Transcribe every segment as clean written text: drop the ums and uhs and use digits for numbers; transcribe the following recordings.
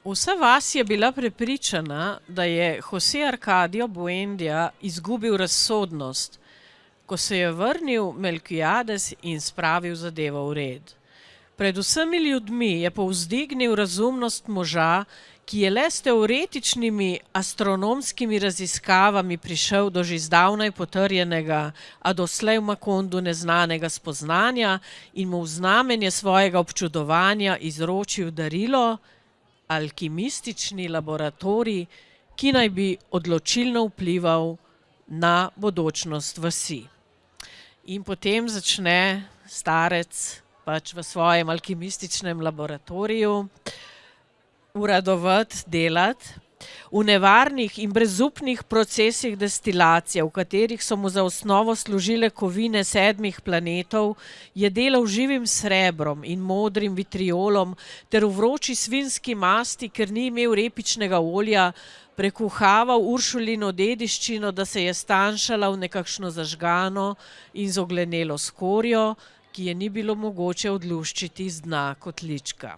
Vsa vas je bila prepričana, da je José Arcadio Buendía izgubil razsodnost, ko se je vrnil Melquiades in spravil zadevo v red. Pred vsemi ljudmi je povzdignil razumnost moža, ki je le s teoretičnimi astronomskimi raziskavami prišel do že zdavnaj potrjenega, a doslej v Makondu neznanega spoznanja in mu v znamenje svojega občudovanja izročil darilo, alkimistični laboratorij, ki naj bi odločilno vplival na bodočnost vasi. In potem začne starec pač v svojem alkimističnem laboratoriju uradovati, delati. V nevarnih in brezupnih procesih destilacije, v katerih so mu za osnovo služile kovine 7 planetov, je delal živim srebrom in modrim vitriolom ter v vroči svinjski masti, ker ni imel repičnega olja, prekuhaval Uršulino dediščino, da se je stanjšala v nekakšno zažgano in zoglenelo skorjo, ki je ni bilo mogoče odluščiti z dna kotlička.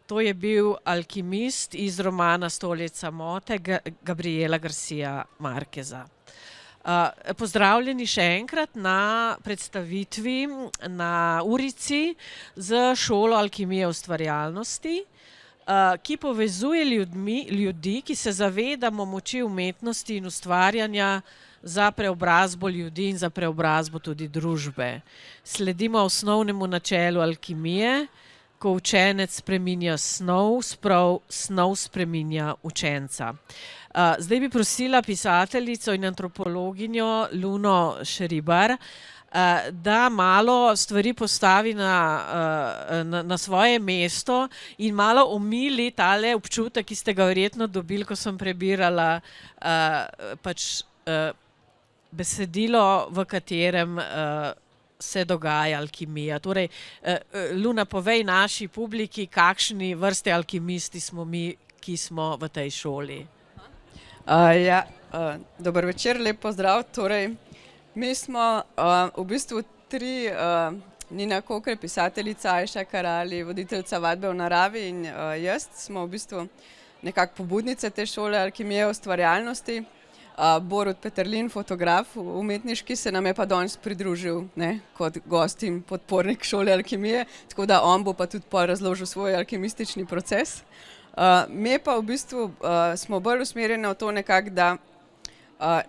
To je bil alkimist iz romana Stoljet samote Gabriela Garcia Marqueza. Pozdravljeni še enkrat na predstavitvi na Urici z šolo Alkimije ustvarjalnosti, ki povezuje ljudi, ki se zavedamo moči umetnosti in ustvarjanja za preobrazbo ljudi in za preobrazbo tudi družbe. Sledimo osnovnemu načelu alkimije, ko učenec spreminja snov, snov spreminja učenca. Zdaj bi prosila pisateljico in antropologinjo Luno Šeribar, da malo stvari postavi na svoje mesto in malo omili tale občutek, ki ste ga verjetno dobili, ko sem prebirala pač besedilo, v katerem se dogaja alkimija. Torej, Luna, povej naši publiki, kakšni vrste alkimisti smo mi, ki smo v tej šoli. Dober večer, lep pozdrav. Torej, mi smo v bistvu 3, Nina Kokre, pisateljica, Ajša Karali, voditeljica vadbe v naravi in jaz smo v bistvu nekako pobudnice te šole Alkimije ustvarjalnosti. Borut Peterlin, fotograf umetniški, se nam je pa danes pridružil, ne, kot gost in podpornik šole Alkimije, tako da on bo pa tudi pol razložil svoj alkimistični proces. Me pa v bistvu smo bolj usmerjeni v to nekako, da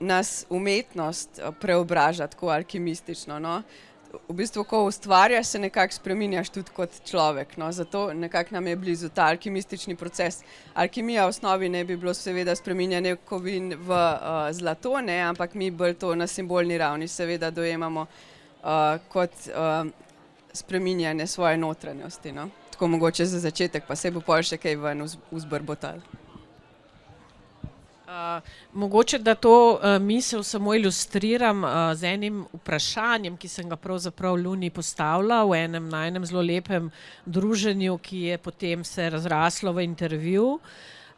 nas umetnost preobraža tako alkimistično, no. V bistvu, ko ustvarjaš, se nekako spreminjaš tudi kot človek, no, zato nekako nam je blizu ta alkimistični proces. Alkimija v osnovi ne bi bilo seveda spreminjanje kovin v zlato, ne, ampak mi bolj to na simbolni ravni seveda dojemamo kot spreminjanje svoje notranjosti, no. Tako mogoče za začetek, pa se bo pol še kaj ven vzbrbotalo. Mogoče, da to misel samo ilustriram z enim vprašanjem, ki sem ga pravzaprav Luni postavila v enem zelo lepem druženju, ki je potem se razraslo v intervju.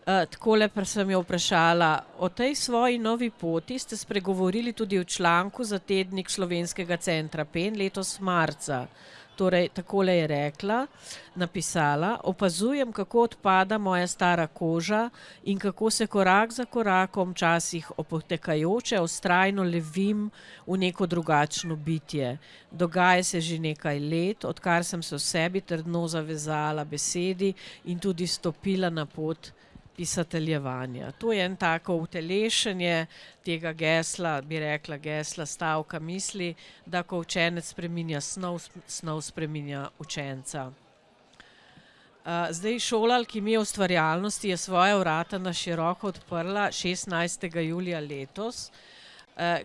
Takole pa sem jo vprašala: o tej svoji novi poti ste spregovorili tudi v članku za tednik Slovenskega centra PEN letos marca. Torej, takole je rekla, napisala: opazujem, kako odpada moja stara koža in kako se korak za korakom, včasih opotekajoče, vztrajno levim v neko drugačno bitje. Dogaja se že nekaj let, odkar sem se v sebi trdno zavezala besedi in tudi stopila na pot pisateljevanja. To je en tako utelešenje tega gesla, bi rekla gesla, stavka misli, da ko učenec spreminja snov, snov spreminja učenca. Zdaj šola Alkimije ustvarjalnosti je svoja vrata na široko odprla 16. julija letos,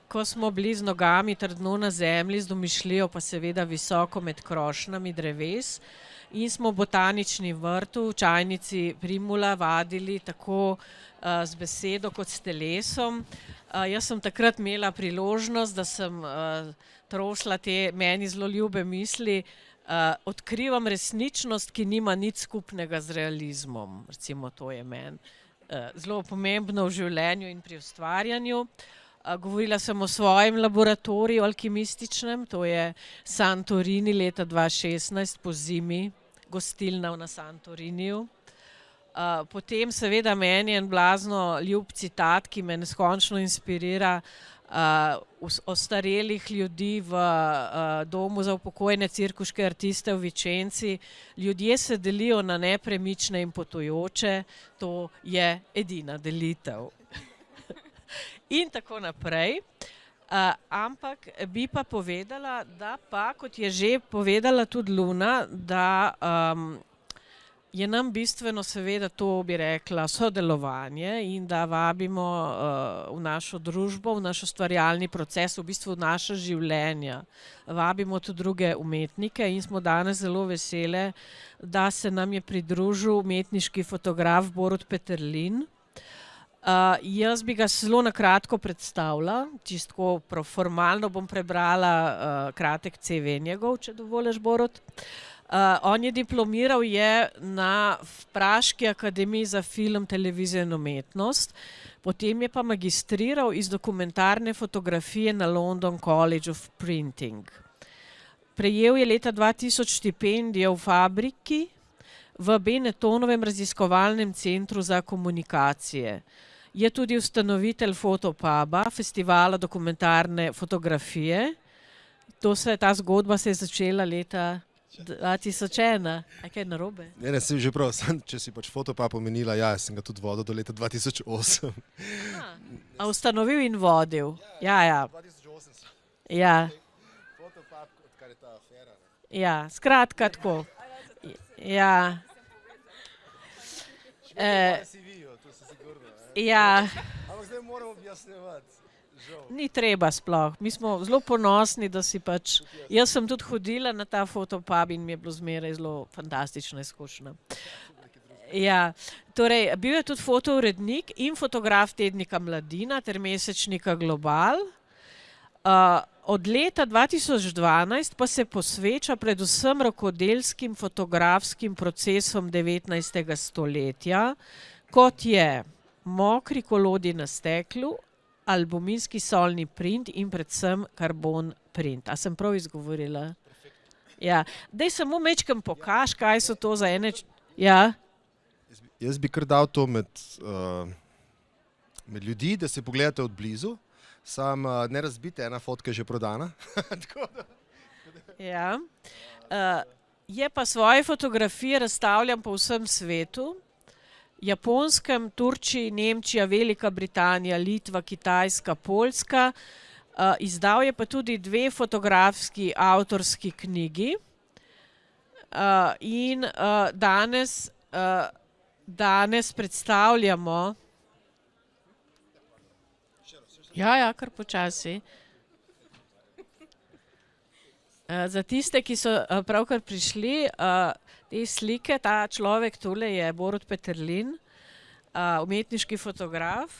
ko smo bili z nogami trdno na zemlji, z domišljijo pa seveda visoko med krošnjami dreves, in smo v botanični vrtu v čajnici Primula vadili tako z besedo kot s telesom. Jaz sem takrat imela priložnost, da sem trosila te meni zelo ljube misli, odkrivam resničnost, ki nima nič skupnega z realizmom. Recimo, to je meni zelo pomembno v življenju in pri ustvarjanju. Govorila sem o svojem laboratoriju alkimističnem, to je Santorini leta 2016 po zimi, gostilna na Santoriniju. Potem seveda meni je en blazno ljub citat, ki me neskončno inspirira, ostarelih ljudi v domu za upokojene cirkuške artiste v Vičenci. Ljudje se delijo na nepremične in potujoče, to je edina delitev. In tako naprej. Ampak bi pa povedala, da pa, kot je že povedala tudi Luna, da je nam bistveno seveda to, bi rekla, sodelovanje in da vabimo v našo družbo, v naš ustvarjalni proces, v bistvu v naša življenja. Vabimo tudi druge umetnike in smo danes zelo vesele, da se nam je pridružil umetniški fotograf Borut Peterlin. Jaz bi ga zelo na kratko predstavila, čisto formalno bom prebrala kratek CV njegov, če dovoliš, Borut. On je diplomiral na Praški akademiji za film, televizijo in umetnost, potem je pa magistriral iz dokumentarne fotografije na London College of Printing. Prejel je leta 2000 štipendijo v Fabriki v Benettonovem raziskovalnem centru za komunikacije. Je tudi ustanovitelj Fotopuba, festivala dokumentarne fotografije. Ta zgodba se je začela leta 2001. A kaj narobe? Ne, si že prav, če si pač Fotopub omenila, sem ga tudi vodil do leta 2008. A ustanovil in vodil? Ja. 2008 sem. Ja. Fotopub, odkar je ta afera. Ja, skratka tako. Ja. Ja. Ampak zdaj moram objasnjevati. Ni treba sploh. Mi smo zelo ponosni, da si pač... Jaz sem tudi hodila na ta Fotopub in mi je bilo zmeraj zelo fantastična izkušnja. Ja, torej, bil je tudi fotourednik in fotograf tednika Mladina ter mesečnika Global. Od leta 2012 pa se posveča predvsem rokodelskim fotografskim procesom 19. stoletja, kot je mokri kolodi na steklu, albuminski solni print in predvsem karbon print. A sem prav izgovorila? Ja. Daj samo mečkam pokaž, kaj so to za ene... Ja? Jaz bi kar dal to med ljudi, da se pogledate od blizu. Sam ne razbite, ena fotka je že prodana. Ja. Je pa svoje fotografije razstavljam po vsem svetu. Japonskem, Turčiji, Nemčija, Velika Britanija, Litva, Kitajska, Poljska. Izdal je pa tudi 2 fotografski avtorski knjigi. In danes predstavljamo... Ja, kar počasi. Za tiste, ki so pravkar prišli, te slike, ta človek tule je Borut Peterlin, umetniški fotograf,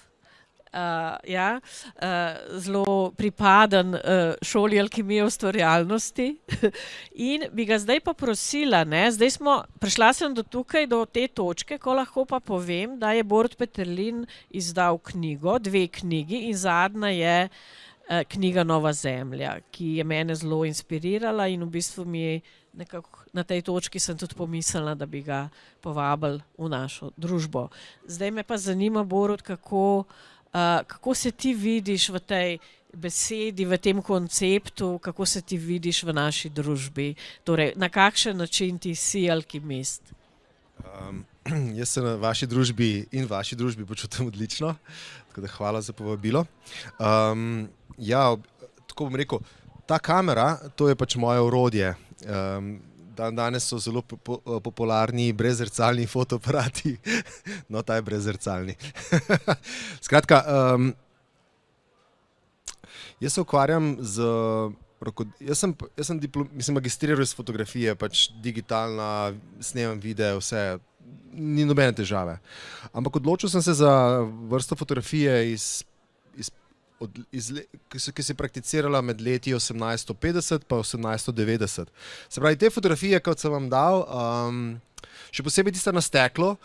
zelo pripaden šoli alkimije ustvarjalnosti. In bi ga zdaj pa prosila, prišla sem do tukaj, do te točke, ko lahko pa povem, da je Borut Peterlin izdal knjigo, 2 knjigi in zadnja je knjiga Nova zemlja, ki je mene zelo inspirirala in v bistvu mi nekako na tej točki sem tudi pomislila, da bi ga povabili v našo družbo. Zdaj me pa zanima, Borut, kako se ti vidiš v tej besedi, v tem konceptu, kako se ti vidiš v naši družbi? Torej, na kakšen način ti si alkimist? Jaz se na vaši družbi počutim odlično, tako da hvala za povabilo. Tako bom rekel, ta kamera, to je pač moje orodje. Danes so zelo popularni brezrcalni fotoaparati. No, ta je brezrcalni. Skratka, jaz se ukvarjam jaz sem magistriral iz fotografije, pač digitalna, snemam videe, vse, ni nobene težave. Ampak odločil sem se za vrsto fotografije ki se je prakticirala med leti 1850 pa 1890. Se pravi, te fotografije, kot sem vam dal, še posebej tista na steklo,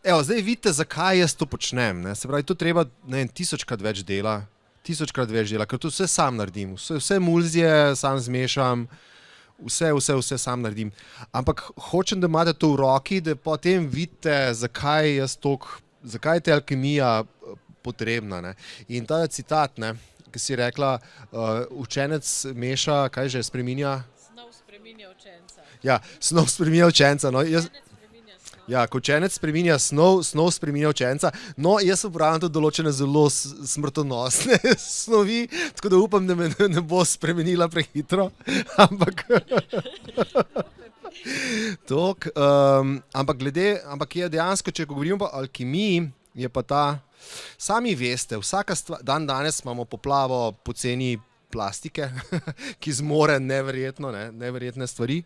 zdaj vidite, zakaj jaz to počnem. Se pravi, to treba tisočkrat več dela, ker to vse sam naredim. Vse emulzije sam zmešam, Vse sam naredim. Ampak hočem, da imate to v roki, da potem vidite, zakaj je ta alkemija potrebna. Ne? In ta citat, ne, ki si rekla, učenec meša, kaj že spreminja? Snov spreminja učenca. Ja, snov spreminja učenca. No, ja, ko učenec spreminja snov spreminja učenca. No, jaz uporabljam tudi določene zelo smrtonosne snovi, tako da upam, da me ne bo spremenila prehitro. Ampak ampak je dejansko, če govorimo o alkimiji, je pa ta, sami veste, vsaka stvar, danes imamo poplavo poceni plastike, ki zmore neverjetne stvari,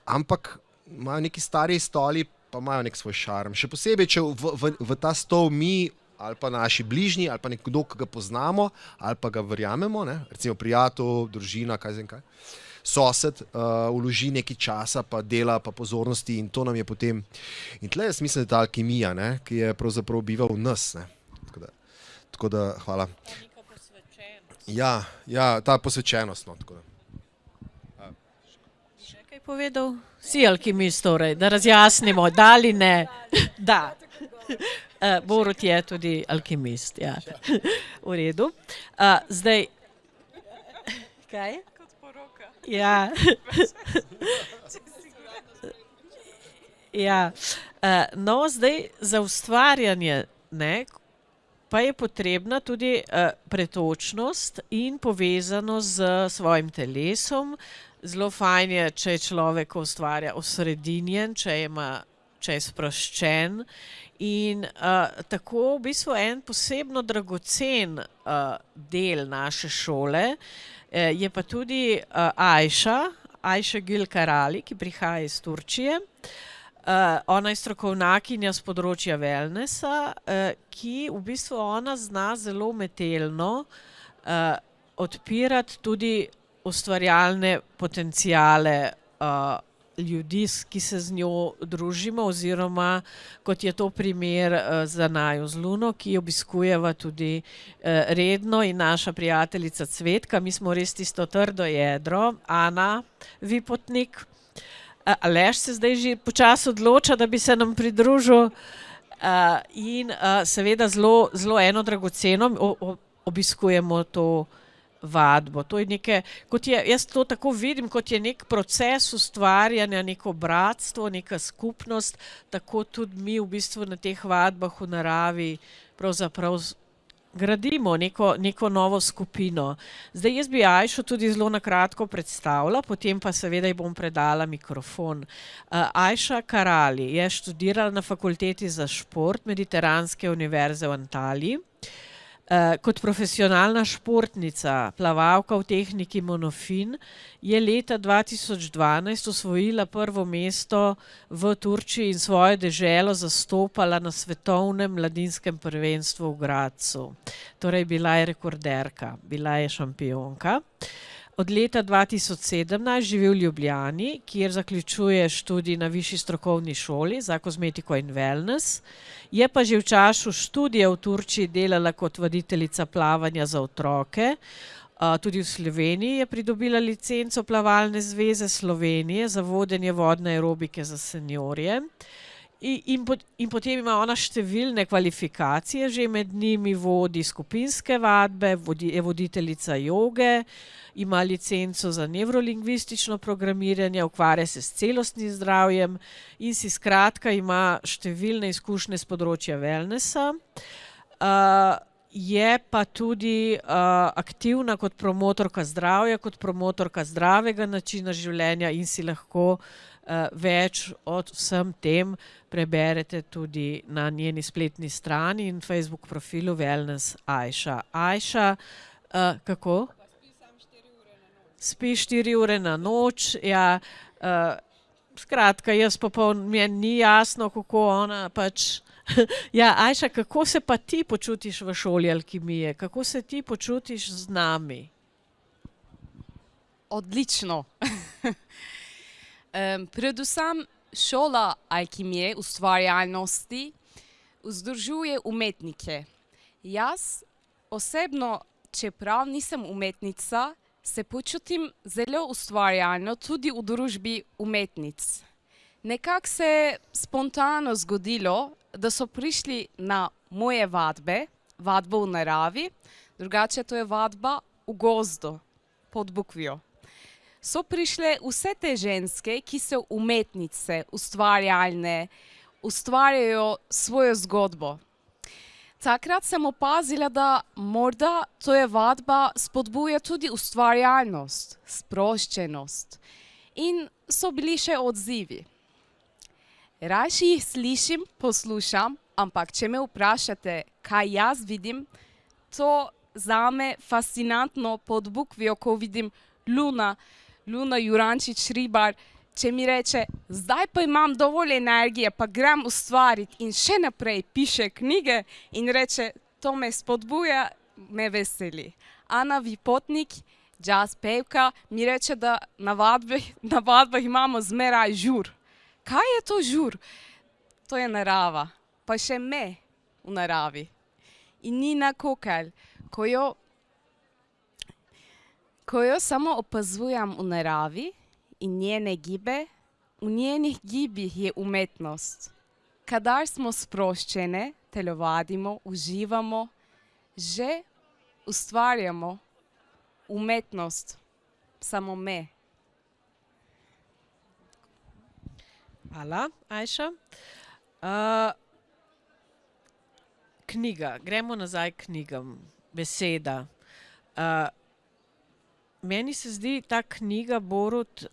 ampak imajo neki stari stoli, pa imajo nek svoj šarm. Še posebej, če v ta stol mi ali pa naši bližnji ali pa nekdo, ki ga poznamo ali pa ga verjamemo, ne? Recimo prijatelj, družina, sosed, vloži nekaj časa, pa dela, pa pozornosti in to nam je potem. In tle jaz mislim, da je ta alkimija, ne? Ki je pravzaprav biva v nas. Ne? Tako da, hvala. Ja, ta posvečenost. No, tako da. Kaj povedal? Si alkimist, torej, da razjasnimo, da ali ne. Da. Borut je tudi alkimist, ja. V redu. Zdaj, kaj? Kot poroka. Ja. Ja. No, zdaj za ustvarjanje, ne, pa je potrebna tudi pretočnost in povezanost z svojim telesom. Zelo fajn je, če je človek ustvarja osredinjen, če je sproščen in tako v bistvu en posebno dragocen del naše šole je pa tudi Ajša Gül Karali, ki prihaja iz Turčije. Ona je strokovnjakinja z področja wellnessa, ki v bistvu ona zna zelo umetelno odpirati tudi ustvarjalne potenciale ljudi, ki se z njo družimo, oziroma kot je to primer za naju z Luno, ki obiskujeva tudi redno, in naša prijateljica Cvetka, mi smo res tisto trdo jedro, Ana Vipotnik. Aleš se zdaj že počasi odloča, da bi se nam pridružil, in seveda zelo eno dragoceno obiskujemo to vadbo. To je jaz to tako vidim, kot je nek proces ustvarjanja, neko bratstvo, neka skupnost, tako tudi mi v bistvu na teh vadbah v naravi pravzaprav gradimo neko novo skupino. Zdaj jaz bi Ajšo tudi zelo na kratko predstavila, potem pa seveda ji bom predala mikrofon. Ajša Karali je študirala na Fakulteti za šport Mediteranske univerze v Antaliji. Kot profesionalna športnica, plavalka v tehniki monofin, je leta 2012 osvojila prvo mesto v Turčiji in svojo deželo zastopala na svetovnem mladinskem prvenstvu v Gradcu. Torej bila je rekorderka, bila je šampionka. Od leta 2017 živi v Ljubljani, kjer zaključuje študij na Višji strokovni šoli za kozmetiko in wellness. Je pa že v času študija v Turčiji delala kot voditeljica plavanja za otroke. Tudi v Sloveniji je pridobila licenco Plavalne zveze Slovenije za vodenje vodne aerobike za seniorje. In potem ima ona številne kvalifikacije, že med njimi vodi skupinske vadbe, je voditeljica joge, ima licenco za nevrolingvistično programiranje, ukvarja se s celostnim zdravjem in si skratka ima številne izkušnje s področja wellnessa. Je pa tudi aktivna kot promotorka zdravja, kot promotorka zdravega načina življenja in si lahko več od vsem tem preberete tudi na njeni spletni strani in Facebook profilu Wellness Ajša. Ajša, kako? Spi 4 ure na noč, ja. Skratka, meni ni jasno, kako ona pač. Ja, Ajša, kako se pa ti počutiš v šoli alkimije? Kako se ti počutiš z nami? Odlično. Predvsem šola alkimije, ustvarjalnosti, združuje umetnike. Jaz osebno, čeprav nisem umetnica, se počutim zelo ustvarjalno tudi v družbi umetnic. Nekako se je spontano zgodilo, da so prišli na moje vadbe, vadbo v naravi, drugače to je vadba v gozdu pod bukvijo. So prišle vse te ženske, ki so umetnice, ustvarjalne, ustvarjajo svojo zgodbo. Takrat sem opazila, da morda to je vadba spodbuja tudi ustvarjalnost, sproščenost. In so bili še odzivi. Rajši jih slišim, poslušam, ampak če me vprašate, kaj jaz vidim, to zame fascinantno pod bukvijo, ko vidim Luna Jurančič-Hribar, če mi reče, zdaj pa imam dovolj energije, pa grem ustvariti in še naprej piše knjige in reče, to me spodbuja, me veseli. Ana Vipotnik, jazz pevka, mi reče, da na vadbah imamo zmeraj žur. Kaj je to žur? To je narava, pa še me v naravi. In Nina Kokelj, ko jo samo opazujem v naravi, in njene gibe, v njenih gibih je umetnost. Kadar smo sproščene, telovadimo, uživamo, že ustvarjamo umetnost, samo me. Hvala, Ajša. Knjiga, gremo nazaj k knjigam, beseda. Meni se zdi ta knjiga, Borut,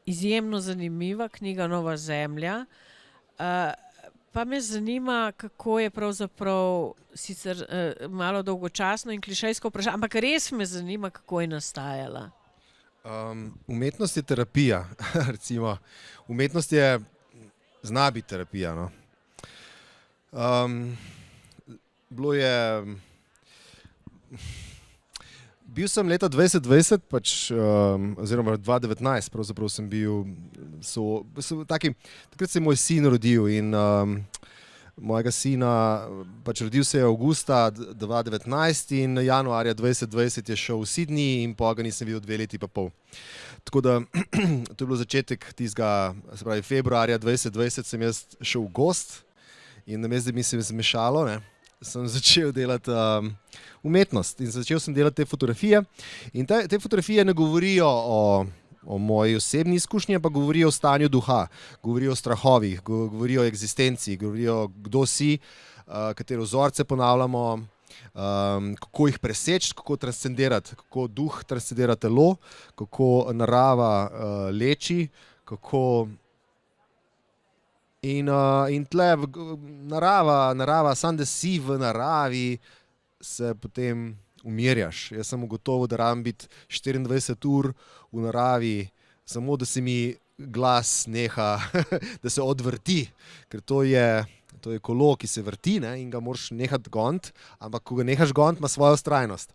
izjemno zanimiva, knjiga Nova zemlja. Pa me zanima, kako je pravzaprav, sicer malo dolgočasno in klišejsko vprašanje, ampak res me zanima, kako je nastajala. Umetnost je terapija, recimo. Umetnost zna biti terapija, no. Bilo je... Bil sem leta 2020, oziroma 2019, pravzaprav sem bil, takrat se je moj sin rodil in mojega sina, rodil se je avgusta 2019 in januarja 2020 je šel v Sydney in pa ga nisem videl 2 leti pa pol. Tako da, to je bilo začetek tistega, se pravi februarja 2020 sem jaz šel v gost in namesto da mi se je zmešalo, ne, sem začel delati umetnost in začel sem delati te fotografije. In te fotografije ne govorijo o moji osebni izkušnji, pa govorijo o stanju duha, govorijo o strahovih, govorijo o eksistenci, govorijo kdo si, katere vzorce ponavljamo, kako jih preseči, kako transcendirati, kako duh transcendira telo, kako narava leči, kako... In tle narava, samo da si v naravi, se potem umirjaš. Jaz sem ugotovil, da rabim biti 24 ur v naravi, samo da se mi glas neha, da se odvrti, ker to je kolo, ki se vrti, ne, in ga moraš nehati goniti, ampak ko ga nehaš goniti, ima svojo vztrajnost.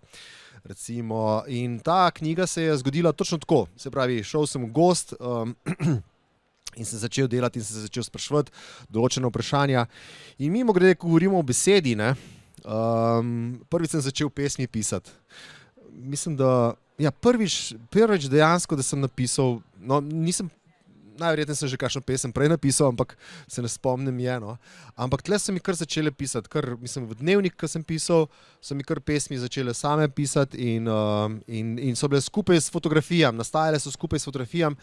Recimo, in ta knjiga se je zgodila točno tako. Se pravi, šel sem v gozd, in sem začel delati in sem se začel spraševati določene vprašanja. In mimogrede, ko govorimo o besedi, ne, prvič sem začel pesmi pisati. Mislim, da prvič dejansko, da sem napisal, no, najverjetneje sem že kakšno pesem prej napisal, ampak se ne spomnim no. Ampak tle so mi kar začele pisati, mislim, v dnevnik, ko sem pisal, so mi kar pesmi začele same pisati in so bile skupaj s fotografijam, nastajale so skupaj s fotografijam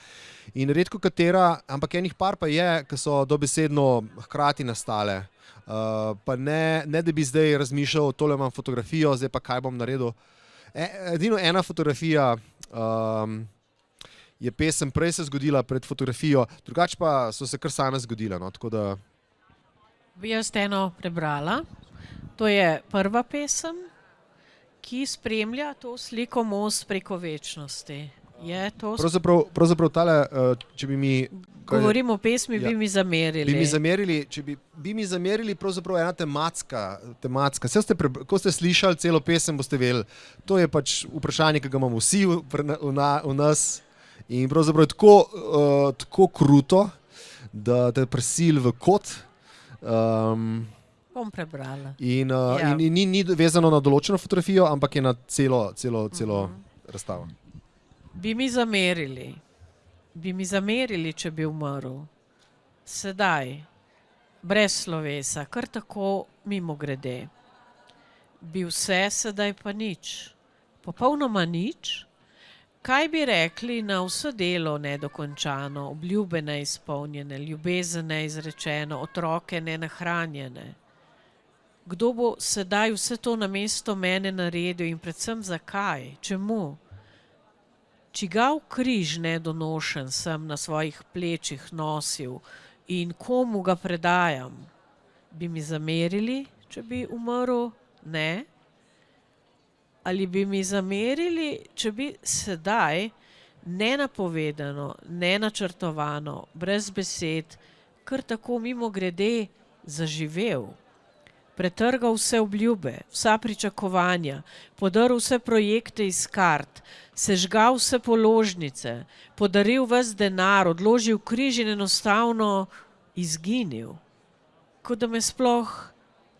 in redko katera, ampak enih par pa je, ki so dobesedno hkrati nastale. Pa ne, da bi zdaj razmišljal, tole imam fotografijo, zdaj pa kaj bom naredil. Edino ena fotografija je pesem prej se zgodila pred fotografijo, drugače pa so se kar same zgodile, no, tako da... Bi jaz eno prebrala. To je prva pesem, ki spremlja to sliko Most preko večnosti. Je to... Pravzaprav tale, če bi mi... Govorim o pesmi, bi mi zamerili. Bi mi zamerili pravzaprav ena tematska. Ko ste slišali celo pesem, boste vedeli. To je pač vprašanje, ki ga imamo vsi v nas. In pravzaprav je tako kruto, da te prisili v kot. Bom prebrala. In ni vezano na določeno fotografijo, ampak je na celo razstavo. Bi mi zamerili? Bi mi zamerili, če bi umrl? Sedaj, brez slovesa, kar tako mimogrede. Bi vse, sedaj pa nič. Popolnoma nič? Kaj bi rekli na vse delo nedokončano, obljube neizpolnjene, ljubezen neizrečeno, otroke nenahranjene? Kdo bo sedaj vse to namesto mene naredil in predvsem zakaj? Čemu? Čigav križ nedonošen sem na svojih plečih nosil in komu ga predajam? Bi mi zamerili, če bi umrl? Ne. Ali bi mi zamerili, če bi sedaj nenapovedano, nenačrtovano, brez besed, kar tako mimogrede zaživel? Pretrgal vse obljube, vsa pričakovanja, podrl vse projekte iz kart, sežgal vse položnice, podaril ves denar, odložil križ in enostavno izginil. Kot da me sploh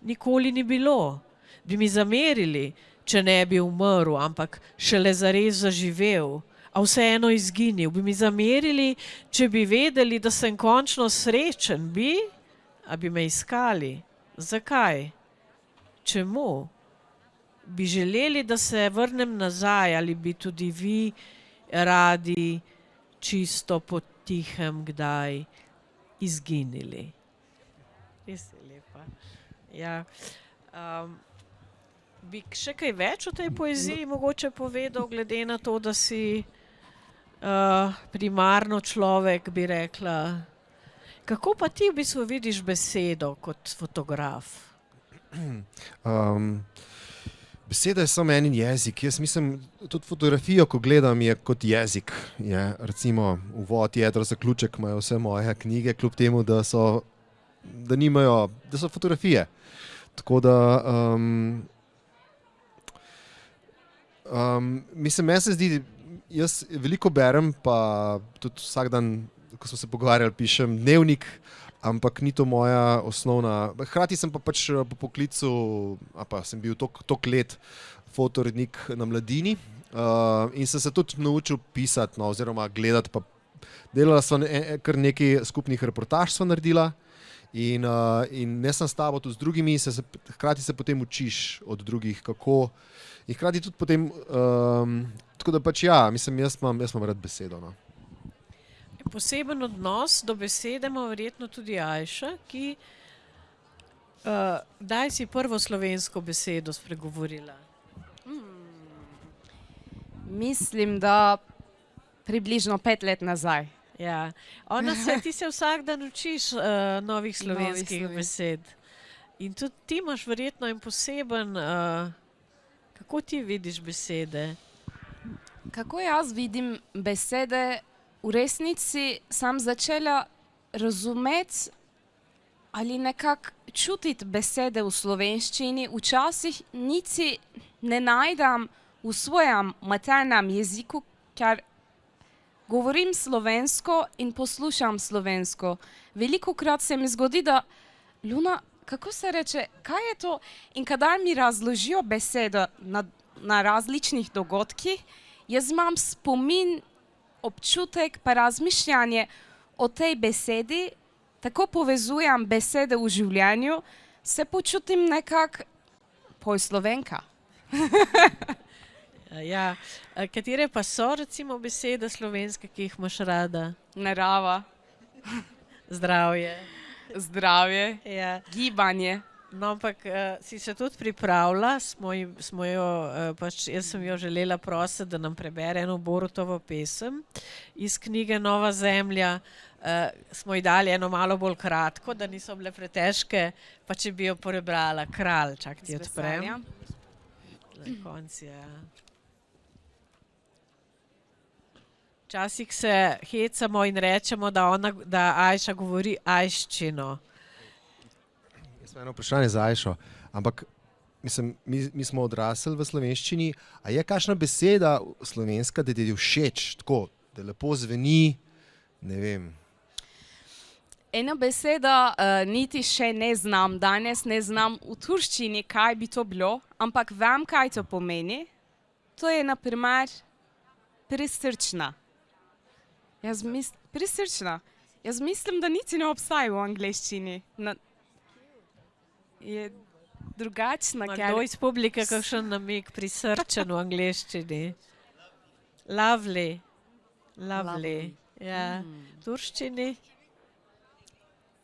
nikoli ni bilo. Bi mi zamerili, če ne bi umrl, ampak šele zares zaživel, a vseeno izginil. Bi mi zamerili, če bi vedeli, da sem končno srečen, bi? A bi me iskali? Zakaj? Čemu? Bi želeli, da se vrnem nazaj, ali bi tudi vi radi čisto potihem kdaj izginili? Res je lepa. Ja. Bi še kaj več o tej poeziji mogoče povedal, glede na to, da si primarno človek, bi rekla. Kako pa ti v bistvu vidiš besedo kot fotograf? Beseda je samo en jezik. Jaz mislim, tudi fotografijo, ko gledam, je kot jezik. Je, recimo, uvod, jedro, zaključek imajo vse moje knjige, kljub temu, da so fotografije. Tako da mislim, meni se zdi, jaz veliko berem, pa tudi vsak dan, ko smo se pogovarjali, pišem dnevnik, ampak ni to moja osnovna. Hkrati sem pa pač po poklicu, pa sem bil toliko let fotourednik na Mladini in sem se tudi naučil pisati, no, oziroma gledati. Pa delala sva kar nekaj skupnih reportaž sva naredila in ne sem s tabo, tudi z drugimi, hkrati se potem učiš od drugih, kako. In hkrati tudi potem, tako da pač ja, mislim, jaz imam rad besedo. No. Poseben odnos do besede ima verjetno tudi Ajša, ki kdaj si prvo slovensko besedo spregovorila? Mislim, da približno 5 let nazaj. Ja. Ti se vsak dan učiš novih slovenskih besed. In tudi ti imaš verjetno en poseben, kako ti vidiš besede? Kako jaz vidim besede, v resnici sem začela razumeti ali nekako čutiti besede v slovenščini. Včasih niti ne najdem v svojem maternem jeziku, ker govorim slovensko in poslušam slovensko. Velikokrat se mi zgodi, da Luna, kako se reče, kaj je to? In kadar mi razložijo besedo na različnih dogodkih, jaz imam spomin, občutek pa razmišljanje o tej besedi, tako povezujem besede v življenju, se počutim nekako Slovenka. Ja. Katere pa so recimo besede slovenske, ki jih imaš rada? Narava, Zdravje. zdravje, Ja. gibanje. No, ampak si se tudi pripravila, jaz sem jo želela prositi, da nam prebere eno Borutovo pesem iz knjige Nova zemlja. Smo ji dali eno malo bolj kratko, da niso bile pretežke, pa če bi jo prebrala. Kralj, čak ti odprem. Na koncu, ja. Včasih se hecamo in rečemo, da Ajša govori ajščino. Eno vprašanje za Ajšo, ampak mislim, mi smo odrasli v slovenščini, a je kakšna beseda slovenska, da ti je všeč, tako, da lepo zveni, ne vem. Ena beseda niti še ne znam, danes ne znam v turščini, kaj bi to bilo, ampak vem, kaj to pomeni. To je na primer Prisrčna. Prisrčna. Jaz mislim, da niti ne obstaja v angleščini. Je drugačna. Kdo iz publike kakšen namig prisrčen v angleščini? Lovely. Ja. Turščini?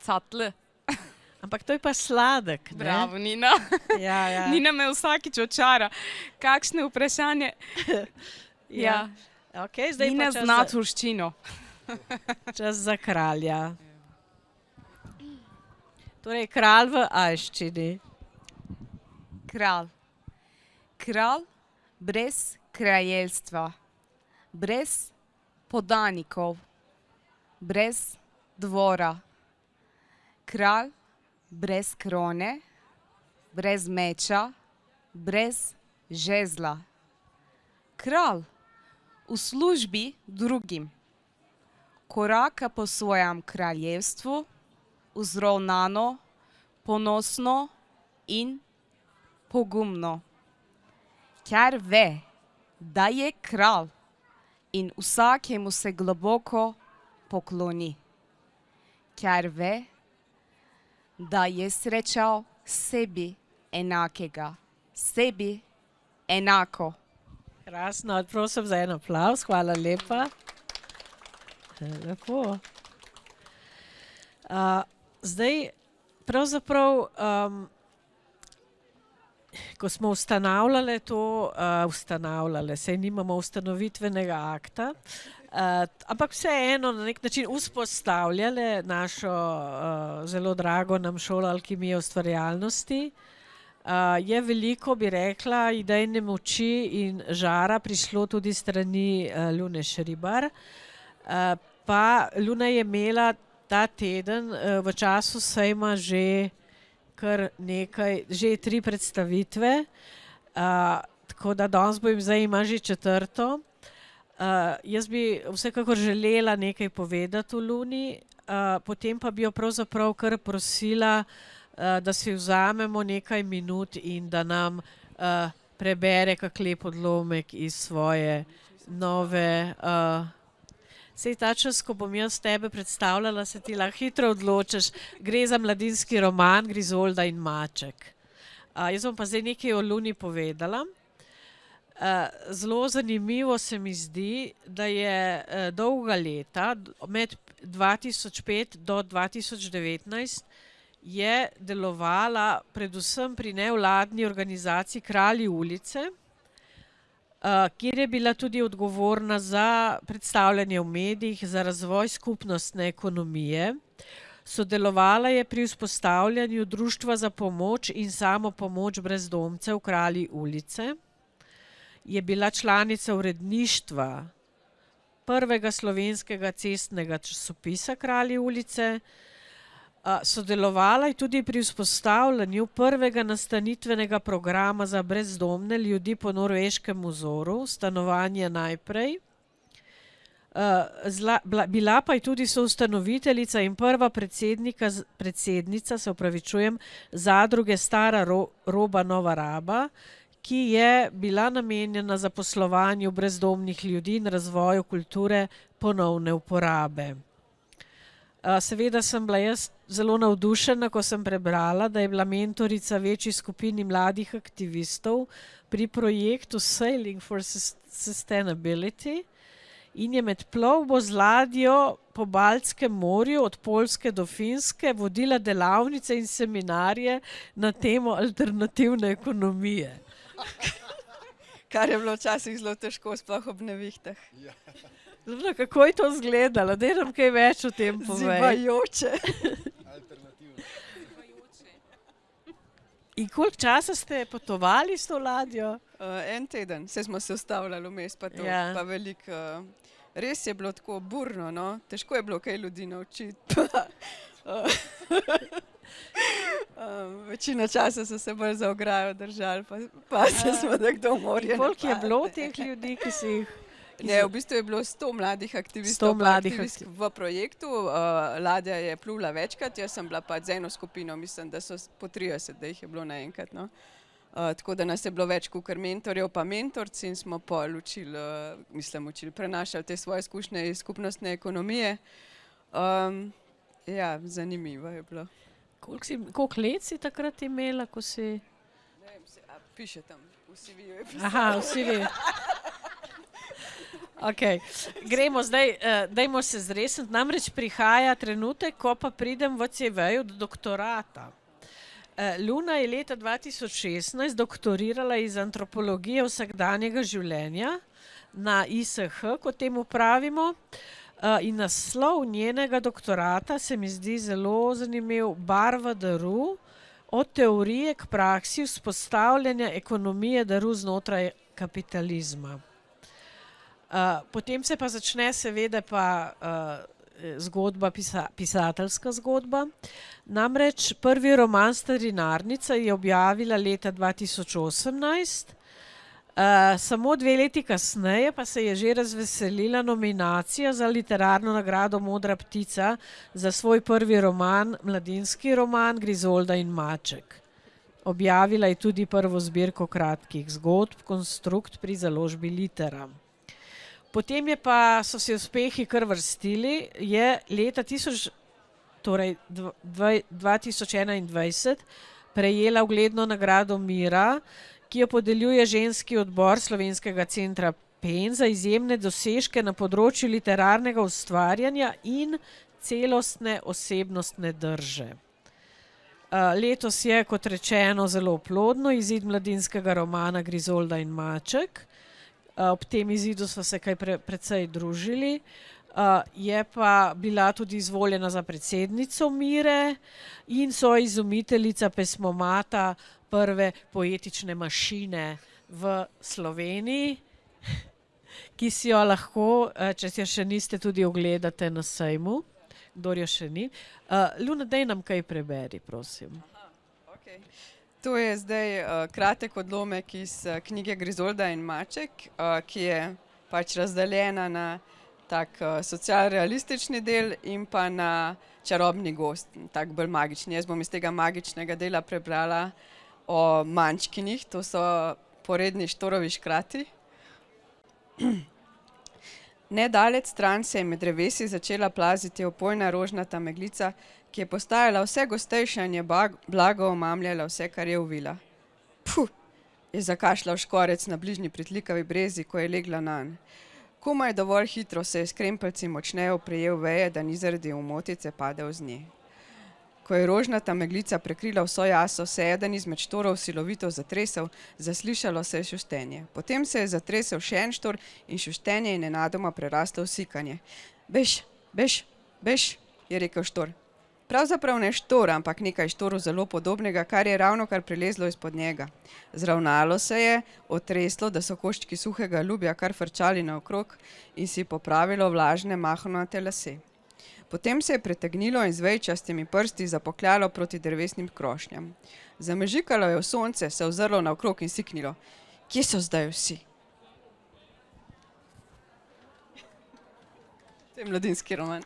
Catle. Ampak to je pa sladek, ne? Bravo, Nina. Ja. Nina me vsakič očara. Kakšne vprašanje? Ja. Okay, zdaj Nina pa čas zna za, turščino. čas za kralja. Torej, kralj v ajščini. Kralj. Kralj brez kraljevstva, brez podanikov, brez dvora. Kralj brez krone, brez meča, brez žezla. Kralj v službi drugim. Koraka po svojem kraljevstvu, vzravnano, ponosno in pogumno. Ker ve, da je kralj in vsakemu se globoko pokloni. Ker ve, da je srečal sebi enakega, sebi enako. Krasno, prosim za en aplavz, hvala lepa. Lepo. Zdaj, pravzaprav, ko smo ustanavljali to, saj nimamo ustanovitvenega akta, ampak vseeno na nek način vzpostavljali našo zelo drago nam šolo alkimije ustvarjalnosti, je veliko, bi rekla, idejne moči in žara prišlo tudi strani Lune Šribar. Pa Luna je imela ta teden v času sejma že kar nekaj, že 3 predstavitve, tako da danes bom zdaj ima že 4. Jaz bi vsekakor želela nekaj povedati o Luni, potem pa bi jo pravzaprav kar prosila, da si vzamemo nekaj minut in da nam prebere kak lep odlomek iz svoje nove. Sej ta čas, ko bom jaz tebe predstavljala, se ti lahko hitro odločiš. Gre za mladinski roman Grizolda in maček. Jaz bom pa zdaj nekaj o Luni povedala. Zelo zanimivo se mi zdi, da je dolga leta, med 2005 do 2019, je delovala predvsem pri nevladni organizaciji Kralji ulice, kjer je bila tudi odgovorna za predstavljanje v medijih, za razvoj skupnostne ekonomije. Sodelovala je pri vzpostavljanju Društva za pomoč in samopomoč brezdomcev Kralji ulice. Je bila članica uredništva prvega slovenskega cestnega časopisa Kralji ulice. Sodelovala je tudi pri vzpostavljanju prvega nastanitvenega programa za brezdomne ljudi po norveškem vzoru, Stanovanje najprej. Bila pa je tudi soustanoviteljica in prva predsednica, se opravičujem, zadruge Stara Roba Nova Raba, ki je bila namenjena zaposlovanju brezdomnih ljudi in razvoju kulture ponovne uporabe. Seveda sem bila jaz zelo navdušena, ko sem prebrala, da je bila mentorica večji skupini mladih aktivistov pri projektu Sailing for Sustainability in je med plovbo z ladjo po Baltskem morju od Poljske do Finske vodila delavnice in seminarje na temo alternativne ekonomije. Kar je bilo včasih zelo težko, sploh ob nevihtah. Dobro, kako je to izgledalo? Daj nam kaj več o tem povej. Zibajoče. In koliko časa ste potovali s to ladjo? En teden, saj smo se ustavljali vmes, pa to, Ja. pa veliko. Res je bilo tako burno, no. Težko je bilo kaj ljudi naučiti. Večino časa so se bolj za ograjo držali, pa se smo nekdo v morje. Koliko je bilo teh ljudi, ki si jih... Ne, v bistvu je bilo 100 mladih aktivistov 100 mladih v projektu. Ladja je plula večkrat, jaz sem bila pa z eno skupino, mislim, da so po 30, da jih je bilo naenkrat. No. tako da nas je bilo več kot mentorjev pa mentorci in smo pol prenašali te svoje izkušnje iz skupnostne ekonomije. Ja, zanimivo je bilo. Koliko let si takrat imela, ko si... Ne vem, piše tam, v CV-ju je pisalo. Aha, v CV-ju. Okay. Gremo zdaj, dajmo se zresniti, namreč prihaja trenutek, ko pa pridem v CV-ju do doktorata. Luna je leta 2016 doktorirala iz antropologije vsakdanjega življenja na ISH, kot temu pravimo, in naslov njenega doktorata se mi zdi zelo zanimiv, Barva daru, od teorije k praksi vzpostavljanja ekonomije daru znotraj kapitalizma. Potem se pa začne seveda pa zgodba, pisateljska zgodba. Namreč prvi roman Starinarnica je objavila leta 2018, samo 2 leti kasneje pa se je že razveselila nominacija za literarno nagrado Modra ptica za svoj prvi roman, mladinski roman Grizolda in maček. Objavila je tudi prvo zbirko kratkih zgodb, Konstrukt pri založbi Litera. Potem so se uspehi kar vrstili, je leta 2021 prejela ugledno nagrado Mira, ki jo podeljuje ženski odbor Slovenskega centra PEN za izjemne dosežke na področju literarnega ustvarjanja in celostne osebnostne drže. Letos je, kot rečeno, zelo plodno izid mladinskega romana Grizolda in maček. Ob tem izidu smo se kaj precej družili. Je pa bila tudi izvoljena za predsednico Mire in soizumiteljica pesmomata prve poetične mašine v Sloveniji, ki si jo lahko, če si jo še niste, tudi ogledate na sejmu, kdor jo še ni. Luna, daj nam kaj preberi, prosim. Okay. To je zdaj kratek odlomek iz knjige Grizolda in maček, ki je pač razdeljena na tak socialrealistični del in pa na čarobni gozd, tak bolj magični. Jaz bom iz tega magičnega dela prebrala o mančkinih, to so poredni štorovi škrati. Nedalec stran se je med drevesi začela plaziti opojna rožnata meglica, ki je postajala vse gostejša in je blago omamljala vse, kar je uvila. Puh, je zakašljal škorec na bližnji pritlikavi brezi, ko je legla nanj. Komaj dovolj hitro se je s krempeljci močneje oprijel veje, da ni zaradi omotice padel z nje. Ko je rožnata meglica prekrila vso jaso, se je eden izmed štorov silovito zatresel, zaslišalo se je šuštenje. Potem se je zatresel še en štor in šuštenje je nenadoma preraslo v sikanje. Bež, bež, bež, je rekel štor. Pravzaprav ne štor, ampak nekaj štoru zelo podobnega, kar je ravnokar prilezlo izpod njega. Zravnalo se je, otreslo, da so koščki suhega lubja kar frčali naokrog in si popravilo vlažne mahonate lase. Potem se je pretegnilo in z vejčastimi prsti zapokljalo proti drevesnim krošnjam. Zamežikalo je v sonce, se ozrlo naokrog in siknilo. Kje so zdaj vsi? To je mladinski roman.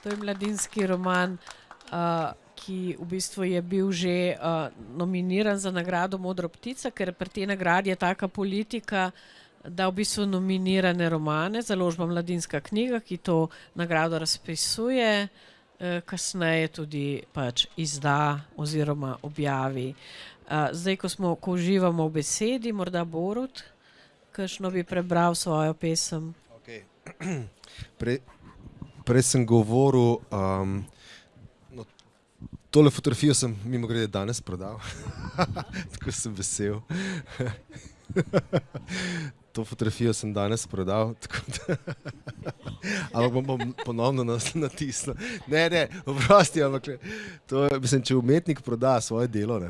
To je mladinski roman, ki v bistvu je bil že nominiran za nagrado Modra ptica, ker pri tej nagradi je taka politika, da v bistvu nominirane romane, založba Mladinska knjiga, ki to nagrado razpisuje, kasneje tudi pač izda oziroma objavi. Zdaj, ko uživamo v besedi, morda Borut, kakšno bi prebral svojo pesem? Okay. Prej sem govoril, tole fotografijo sem mimogrede danes prodal, tako sem vesel. To fotografijo sem danes prodal, ampak bom ponovno natisnil. Ne, oprosti, ampak to, mislim, če umetnik proda svoje delo, ne,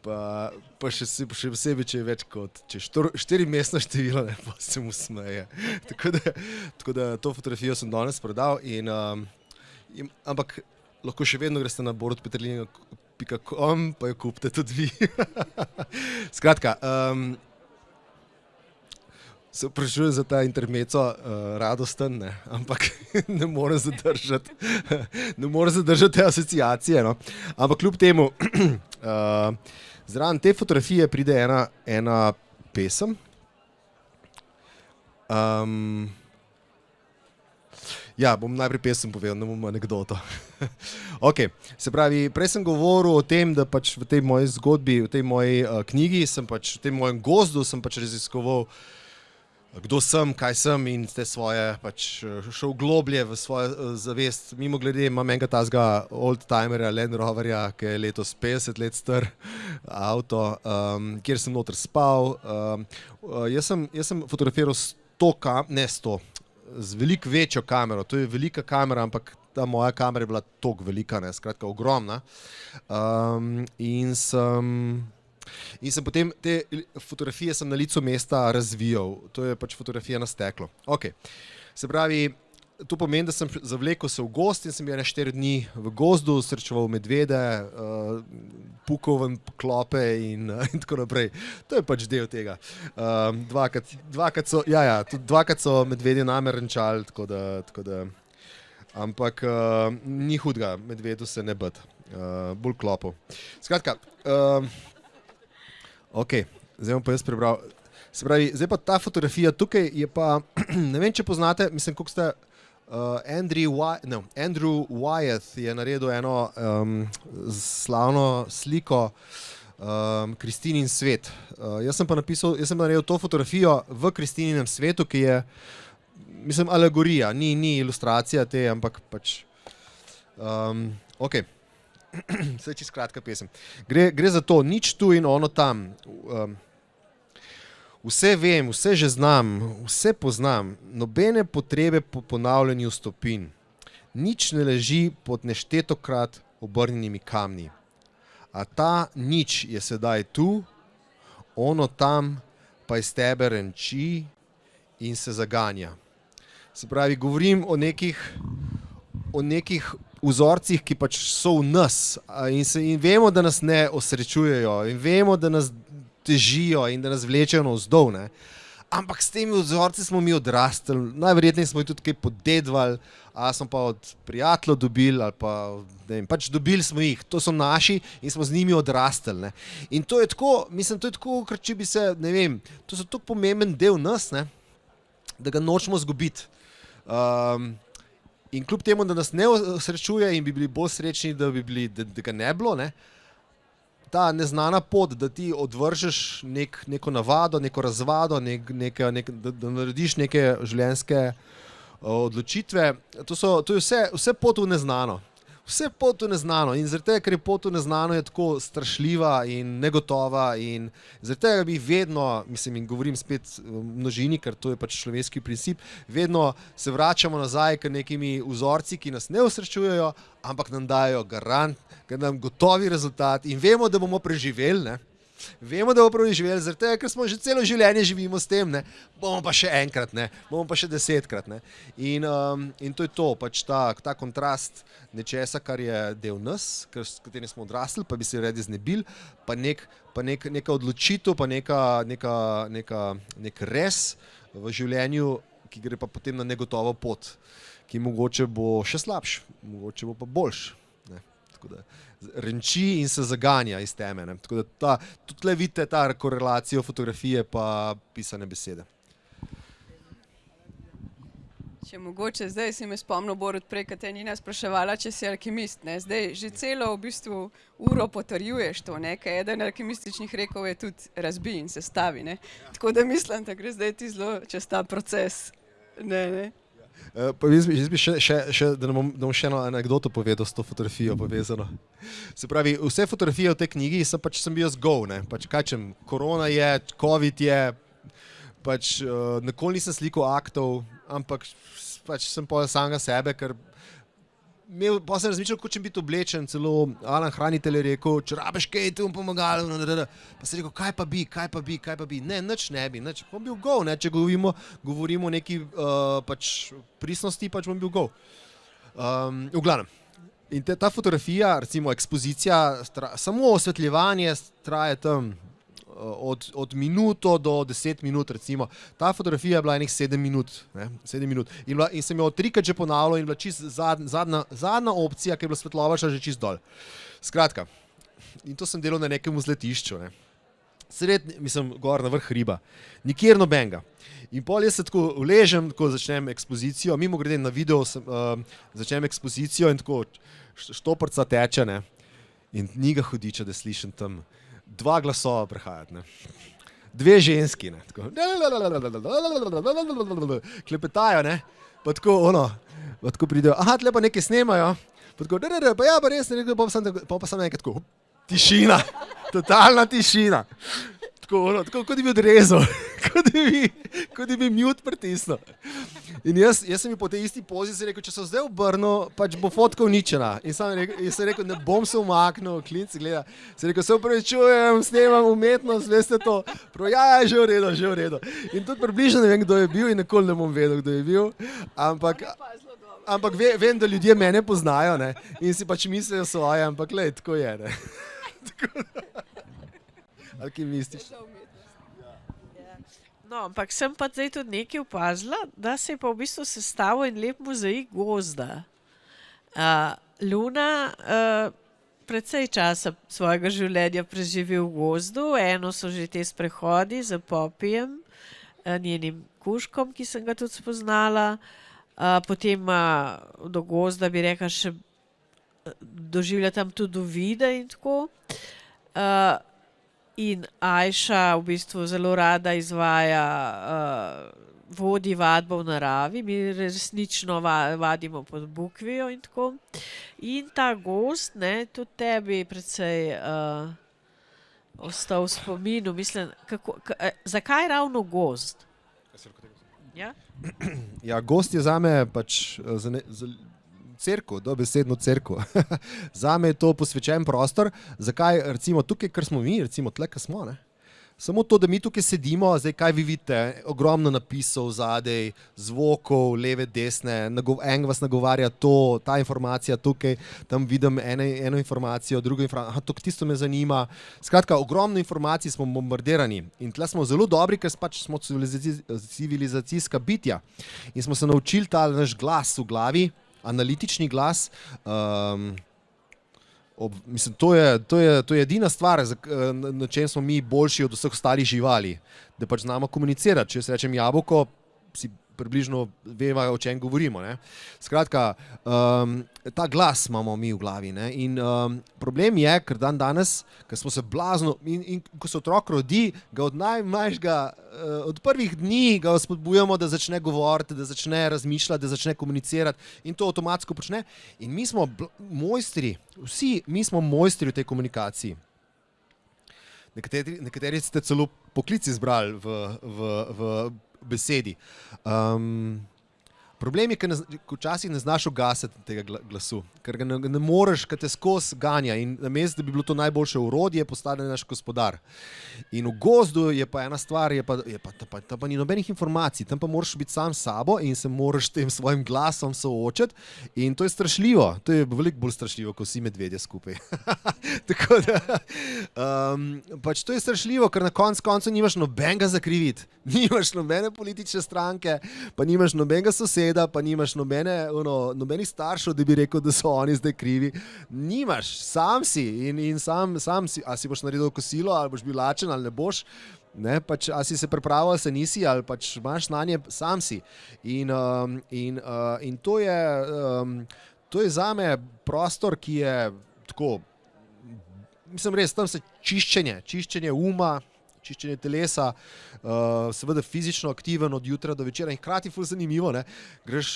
pa še posebej, če je več kot 4-mestno število, ne, pa se mu smeje. Tako da to fotografijo sem danes prodal, ampak lahko še vedno greste na borutpeterlin.com, pa jo kupite tudi vi. Skratka, Se vprašujem za ta intermeco, radosten, ne? Ampak ne morem zadržati, ne morem zadržati te asociacije. No? Ampak kljub temu, zraven te fotografije pride ena pesem. Ja, bom najprej pesem povedal, ne bom anekdoto. Okay. Se pravi, prej sem govoril o tem, da pač v tej moji zgodbi, v tej moji knjigi, v tem mojem gozdu sem pač raziskoval, kdo sem, kaj sem in te svoje, pač šel globlje v svojo zavest. Mimo glede imam enega tazga oldtimerja, Land Roverja, ki je letos 50 let star avto, kjer sem noter spal. Jaz sem fotografiral z veliko večjo kamero. To je velika kamera, ampak ta moja kamera je bila toliko velika, ne, skratka ogromna. In sem potem te fotografije sem na licu mesta razvijal. To je pač fotografija na steklo. Okay. Se pravi, to pomeni, da sem zavlekel se v gozd in sem bil 4 dni v gozdu, srečeval medvede, pukal ven klope in tako naprej. To je pač del tega. Dvakrat so medvedje name renčali, tako da ampak ni hudega, medvedu se ne bati, bolj klopov. Skratka, ok, zdaj bom pa jaz prebral. Se pravi, zdaj pa ta fotografija tukaj je pa, ne vem, če poznate, mislim, koliko ste, Andrew Wyeth je naredil eno slavno sliko Kristinin svet. Jaz sem naredil to fotografijo v Kristininem svetu, ki je, mislim, alegorija, ni ilustracija te, ampak pač, ok. Vse čisto kratka pesem. Gre za to, nič tu in ono tam. Vse vem, vse že znam, vse poznam, nobene potrebe po ponavljanju stopinj. Nič ne leži pod neštetokrat obrnjenimi kamni. A ta nič je sedaj tu, ono tam pa iz tebe renči in se zaganja. Se pravi, govorim o nekih vzorcih, ki pač so v nas in vemo, da nas ne osrečujejo in vemo, da nas težijo in da nas vlečejo navzdol, ne. Ampak s temi vzorci smo mi odrastli, najverjetneje smo jih tudi kaj podedovali, ali smo pa od prijateljev dobili, ali pa, ne vem, pač dobili smo jih, to so naši in smo z njimi odrastli, ne. In to je tako, mislim, to je tako, ker če bi se, ne vem, to so tako pomemben del nas, ne, da ga nočemo izgubiti. In kljub temu, da nas ne osrečuje in bi bili bolj srečni, da ga ne bilo, ne, ta neznana pot, da ti odvržeš neko navado, neko razvado, da narediš neke življenjske odločitve, to je vse pot v neznano. Vse pot v neznano in zaradi tega, ker je pot v neznano, je tako strašljiva in negotova in zaradi tega bi vedno, mislim, in govorim spet v množini, ker to je pač človeški princip, vedno se vračamo nazaj k nekimi vzorci, ki nas ne osrečujejo, ampak nam dajo garant, ker nam gotovi rezultat in vemo, da bomo preživeli, ne. Vemo, da bomo preživeli, zaradi tega, ker smo že celo življenje živimo s tem, ne. Bomo pa še enkrat, ne. Bomo pa še 10-krat, ne. In to je to, pač ta kontrast nečesa, kar je del nas, s katerim smo odrasli, pa bi se radi znebili, pa neka odločitev, pa nek res v življenju, ki gre pa potem na negotovo pot, ki mogoče bo še slabš, mogoče bo pa boljš. Tako da renči in se zaganja iz teme. Ne? Tako da tudi tle vidite ta korelacijo fotografije pa pisane besede. Če mogoče, zdaj si me spomnil, Borut, prej, kad te je Nina spraševala, če si alkimist. Ne? Zdaj že celo v bistvu uro potrjuješ to, ne? Ker eden alkimističnih rekov je tudi razbi in sestavi. Ne? Tako da mislim, da gre zdaj ti zelo čez ta proces. Ne? Jaz bi da bom še eno anekdoto povedal s to fotografijo povezano. Se pravi, vse fotografije v tej knjigi sem bil jaz gol, ne. Pač kačem, korona je, covid je, pač nikoli nisem slikal aktov, ampak pač sem povedal samega sebe, ker pa sem razmišljal, kako če biti oblečen, celo Alan Hranitelj je rekel, če rabeš kaj, ti bom pomagal, pa sem rekel, kaj pa bi, ne, nič ne bi, bom bil gol, ne, če govorimo o neki pač pristnosti, pač bom bil gol. V glavnem. In ta fotografija, recimo ekspozicija, samo osvetljevanje traje tam od minuto do 10 minut, recimo. Ta fotografija je bila enih 7 minut. Ne? 7 minut. In sem jo 3-krat že ponavljal in bila čist zadnja opcija, ki je bila svetloba šla že čist dol. Skratka, in to sem delal na nekem vzletišču. Ne? Gor na vrh hriba. Nikjer nobenega. In pol jaz se tako uležem, tako začnem ekspozicijo, mimo grede na video začnem ekspozicijo in tako štoprca teče, ne. In ni ga hudiča, da slišim tam 2 glasova prehajati, ne. 2 ženski, ne, tako klepetajo, ne, pa tako pridejo, aha, tle pa nekaj snemajo, pa tako, pa ja, pa res, pa samo nekaj tako, tišina, totalna tišina. Tako, kot bi odrezal, kot bi mute pritisnil. In jaz sem mi po tej isti poziciji rekel, če se zdaj obrnil, pač bo fotka uničena. In sem rekel, ne bom se umaknil, klinc gleda. Sem rekel, se upravičujem, snemam umetnost, veste to. Prav, ja, že v redu. In tudi približno ne vem, kdo je bil in nikoli ne bom vedel, kdo je bil. Ampak vem, da ljudje mene poznajo, ne, in si pač mislijo svoje, ampak glej, tako je, ne. Alkimistično. No, ampak sem pa zdaj tudi nekaj opazila, da se je pa v bistvu sestavil en lep mozaik gozda. Luna precej časa svojega življenja preživi v gozdu, eno so že te sprehodi z Popijem, njenim kužkom, ki sem ga tudi spoznala, potem do gozda bi rekla še doživlja tam tudi vide in tako. In Ajša v bistvu zelo rada izvaja, vodi vadbo v naravi, mi resnično vadimo pod bukvijo in tako. In ta gozd, ne, tudi tebi precej ostal v spominu, mislim, zakaj ravno gozd? Ja? Ja, gozd je zame pač cerkev, dobesedno cerkev. Zame je to posvečen prostor. Zakaj? Recimo tukaj, kar smo mi, recimo tle, kar smo, ne? Samo to, da mi tukaj sedimo, zdaj kaj vi vidite, ogromno napisov zadej, zvokov, leve, desne, en vas nagovarja to, ta informacija tukaj, tam vidim eno informacijo, drugo informacijo, aha, tisto me zanima. Skratka, ogromno informacij smo bombardirani in tle smo zelo dobri, ker pač smo civilizacijska bitja in smo se naučili ta naš glas v glavi, analitični glas. Mislim, to je edina stvar, na čem smo mi boljši od vseh ostalih živali, da pač znamo komunicirati. Če jaz rečem jabolko, si približno vemo, o čem govorimo, ne. Skratka, ta glas imamo mi v glavi, ne. In problem je, ker danes, ker smo se blazno, in ko se otrok rodi, ga od najmlajšega, od prvih dni ga spodbujamo, da začne govoriti, da začne razmišljati, da začne komunicirati in to avtomatsko počne. In mi smo mojstri, vsi mi smo mojstri v tej komunikaciji. Nekateri ste celo poklic izbrali v besedi. Problem je, ker včasih ne znaš ugasiti tega glasu, ker ga ne moreš, ker te skozi ganja in namesto, da bi bilo to najboljše orodje, postane naš gospodar. In v gozdu je pa ena stvar, tam pa ni nobenih informacij, tam pa moraš biti sam s sabo in se moraš tem svojim glasom soočiti in to je strašljivo, to je veliko bolj strašljivo, kot vsi medvedje skupaj. Tako da, pač to je strašljivo, ker na koncu nimaš nobenega zakriviti, nimaš nobene politične stranke, pa nimaš nobenega soseda, pa nimaš nobenih staršev, da bi rekel, da so oni zdaj krivi. Nimaš, sam si in sam si, a si boš naredil kosilo, ali boš bil lačen, ali ne boš, ne, pač, a si se pripravil, ali se nisi, ali pač imaš znanje, sam si. In to je zame prostor, ki je tako, mislim res, tam se čiščenje uma, čiščenje telesa, seveda fizično aktiven od jutra do večera in hkrati ful zanimivo, ne,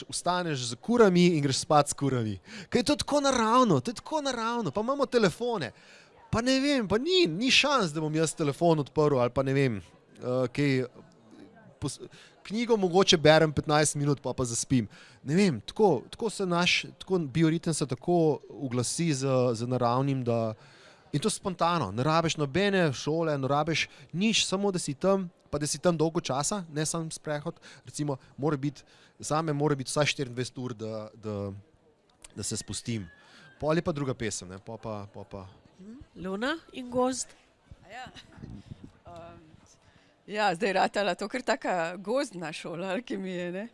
vstaneš z kurami in greš spat s kurami. Ker je to tako naravno, pa imamo telefone, pa ne vem, pa ni šans, da bom jaz telefon odprl ali pa ne vem, kaj, knjigo mogoče berem 15 minut, pa zaspim. Ne vem, tako se bioritem se tako uglasi z naravnim, da in to spontano, ne rabiš nobene šole, ne rabiš nič, samo da si tam, pa da si tam dolgo časa, ne sam sprehod, recimo, zame mora biti vsaj 24 ur, da se spustim. Pol je pa druga pesem, ne, pa. Luna in gozd? Ja. Ja, zdaj ratala to kar taka gozdna šola alkemije, ne.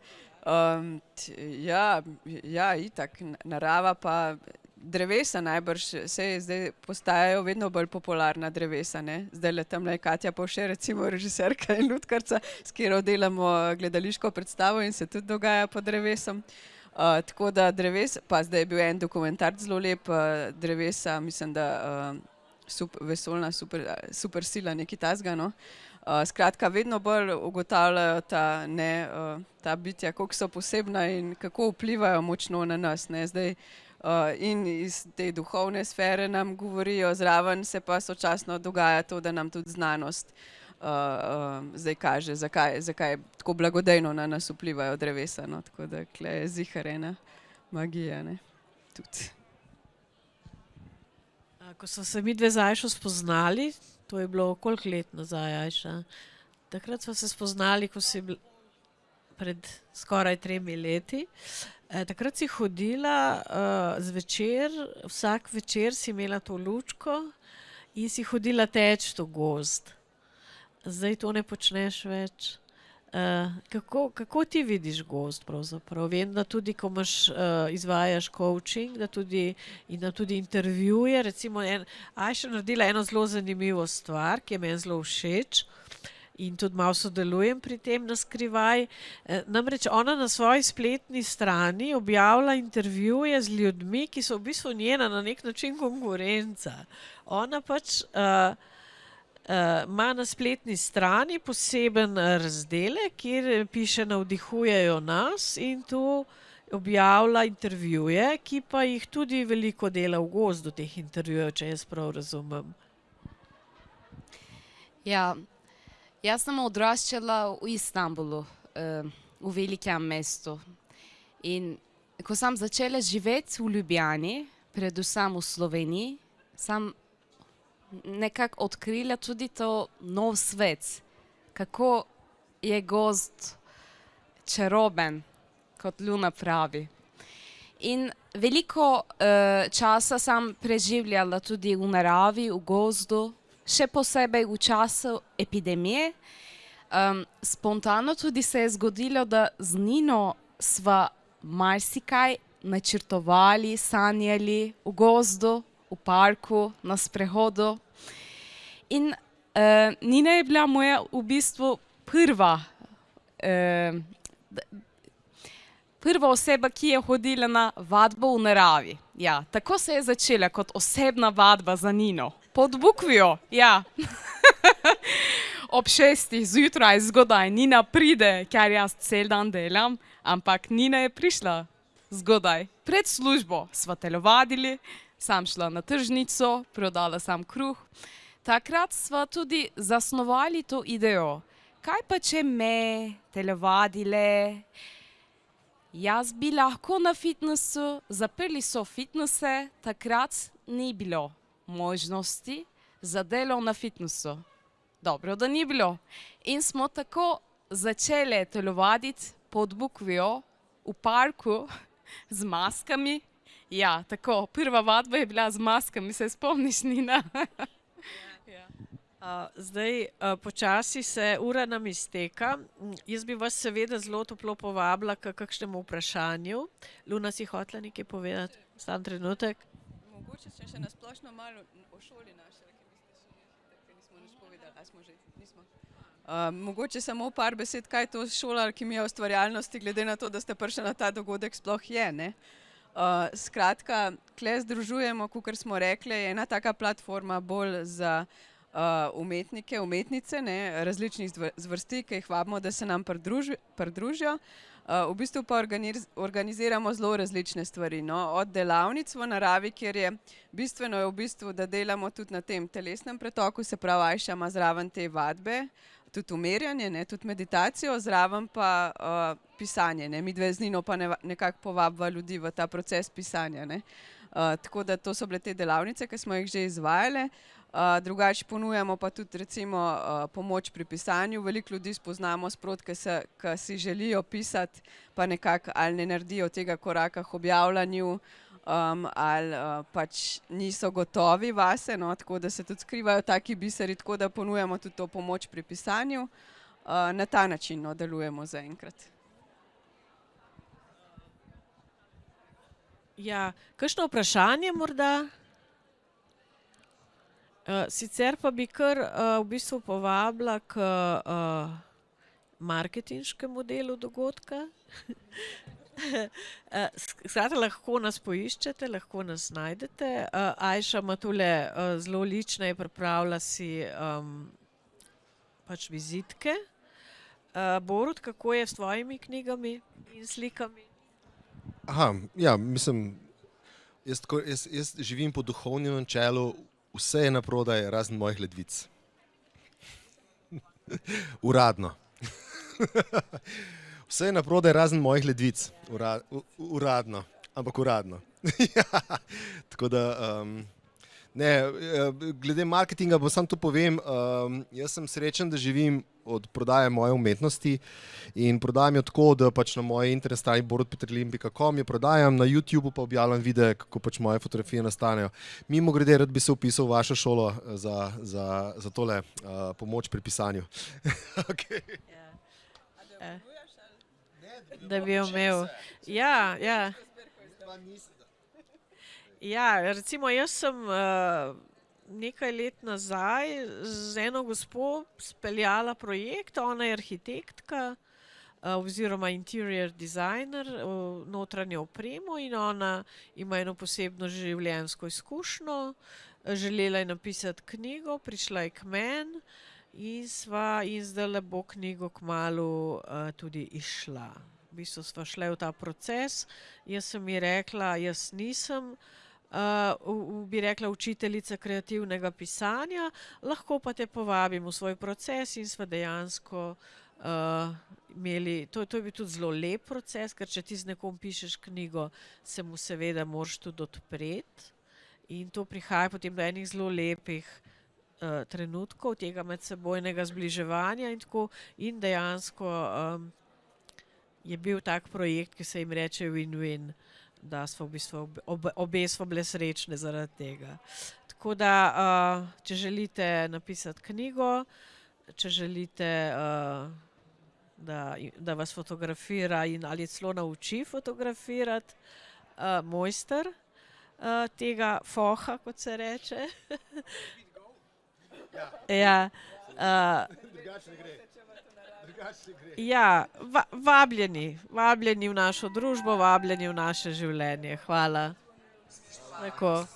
Ja, itak, narava pa drevesa najbrž, saj zdaj postajajo vedno bolj popularna drevesa, ne. Zdajle tamle je Katja Povše, recimo režiserka in lutkarca, s katero delamo gledališko predstavo in se tudi dogaja pod drevesom. Tako da pa zdaj je bil en dokumentarc zelo lep, drevesa, mislim, da vesoljna supersila, nekaj takega, no. Skratka, vedno bolj ugotavljajo ta bitja, koliko so posebna in kako vplivajo močno na nas, ne. Zdaj, in iz te duhovne sfere nam govorijo, zraven se pa sočasno dogaja to, da nam tudi znanost zdaj kaže, zakaj tako blagodejno na nas vplivajo drevesa, no. Tako da tule je ziher ena magija, ne, tudi. Ko smo se midve z Ajšo spoznali, to je bilo koliko let nazaj, Ajša? Takrat smo se spoznali, ko si pred skoraj 3 leti. Takrat si hodila zvečer, vsak večer si imela to lučko in si hodila teč v gozd. Zdaj to ne počneš več. Kako ti vidiš gozd pravzaprav? Vem, da tudi, ko izvajaš coaching, da tudi intervjuje. Recimo Ajša je naredila eno zelo zanimivo stvar, ki je meni zelo všeč in tudi malo sodelujem pri tem na skrivaj. Namreč ona na svoji spletni strani objavlja intervjuje z ljudmi, ki so v bistvu njena na nek način konkurenca. Ona pač ima na spletni strani poseben razdelek, kjer piše navdihujejo nas in tu objavlja intervjuje, ki pa jih tudi veliko dela v gozdu teh intervjujev, če jaz prav razumem. Ja, jaz sem odraščala v Istanbulu, v velikem mestu. In ko sem začela živeti v Ljubljani, predvsem v Sloveniji, sem nekako odkrila tudi to nov svet, kako je gozd čaroben, kot Luna pravi. In veliko časa sem preživljala tudi v naravi, v gozdu, še posebej v času epidemije. Spontano tudi se je zgodilo, da z Nino sva marsikaj načrtovali, sanjali v gozdu, v parku, na sprehodu. In Nina je bila moja v bistvu prva oseba, ki je hodila na vadbo v naravi. Ja, tako se je začela kot osebna vadba za Nino. Pod Bukvijo, ja. Ob 6 zjutraj zgodaj Nina pride, ker jaz cel dan delam, ampak Nina je prišla zgodaj. Pred službo sva telovadili, sem šla na tržnico, prodala sem kruh. Takrat sva tudi zasnovali to idejo. Kaj pa če me telovadile? Jaz bi lahko na fitnessu, zaprli so fitnesse, takrat ni bilo možnosti za delo na fitnessu. Dobro, da ni bilo. In smo tako začeli telovaditi pod Bukvijo v parku z maskami. Ja, tako, prva vadba je bila z maskami, se spomniš, Nina? Zdaj, počasi se ura nam izteka. Jaz bi vas seveda zelo toplo povabila k kakšnemu vprašanju. Luna, si hotela nekaj povedati? Sam trenutek. Mogoče še na splošno malo o šoli naše, ker nismo nič povedali. A smo že? Nismo. Mogoče samo par besed, kaj je to šola alkimija ustvarjalnosti, glede na to, da ste prišli na ta dogodek, sploh je, ne? Skratka, tule združujemo, kakor smo rekli, je ena taka platforma bolj za umetnike, umetnice, ne, različnih zvrsti, ki jih vabimo, da se nam pridružijo. V bistvu pa organiziramo zelo različne stvari, no, od delavnic v naravi, kjer je bistveno v bistvu, da delamo tudi na tem telesnem pretoku, se pravi, Ajša ima zraven te vadbe, tudi umirjanje, ne, tudi meditacijo, zraven pa pisanje, ne, midve z Nino pa nekako povabiva ljudi v ta proces pisanja, ne. Tako da to so bile te delavnice, ki smo jih že izvajale. Drugače ponujamo pa tudi recimo pomoč pri pisanju. Veliko ljudi spoznamo sproti, ki si želijo pisati, pa nekako ali ne naredijo tega koraka k objavljanju, ali pač niso gotovi vase, no, tako da se tudi skrivajo taki biseri, tako da ponujamo tudi to pomoč pri pisanju. Na ta način no, delujemo zaenkrat. Ja, kakšno vprašanje morda? Sicer pa bi kar v bistvu povabila k marketinškemu delu dogodka. Skratka, lahko nas poiščete, lahko nas najdete. Ajša ima tule zelo lične, je pripravila si pač vizitke. Borut, kako je s tvojimi knjigami in slikami? Aha, ja, mislim, jaz živim po duhovnem načelu, vse je naprodaj, razen mojih ledvic. Uradno. Vse je naprodaj, razen mojih ledvic. Uradno, ampak uradno. Tako da, glede marketinga bom samo to povem, jaz sem srečen, da živim od prodaje moje umetnosti in prodajam jo tako, da pač na moji internet strani borutpeterlin.com jo prodajam, na YouTubeu pa objavljam videe, kako pač moje fotografije nastanejo. Mimogrede, rad bi se vpisal v vašo šolo za tole pomoč pri pisanju. Okay. Da bi jo imel. Ja, ja. Ja, recimo jaz sem nekaj let nazaj z eno gospo speljala projekt, ona je arhitektka oziroma interior designer, notranjo opremo in ona ima eno posebno življenjsko izkušnjo, želela je napisati knjigo, prišla je k meni in zdajle bo knjigo kmalu tudi izšla. V bistvu sva šle v ta proces, jaz sem ji rekla, jaz nisem bi rekla učiteljica kreativnega pisanja, lahko pa te povabim v svoj proces in sva dejansko imeli, to je bil tudi zelo lep proces, ker če ti z nekom pišeš knjigo, se mu seveda moraš tudi odpreti in to prihaja potem do enih zelo lepih trenutkov tega medsebojnega zbliževanja in tako in dejansko je bil tak projekt, ki se jim reče win-win, da smo v bistvu obe smo bile srečne zaradi tega. Tako da, če želite napisati knjigo, če želite, da vas fotografira in ali celo nauči fotografirati, mojster tega foha, kot se reče. Ja. Ja, vabljeni v našo družbo, vabljeni v naše življenje. Hvala. Tako.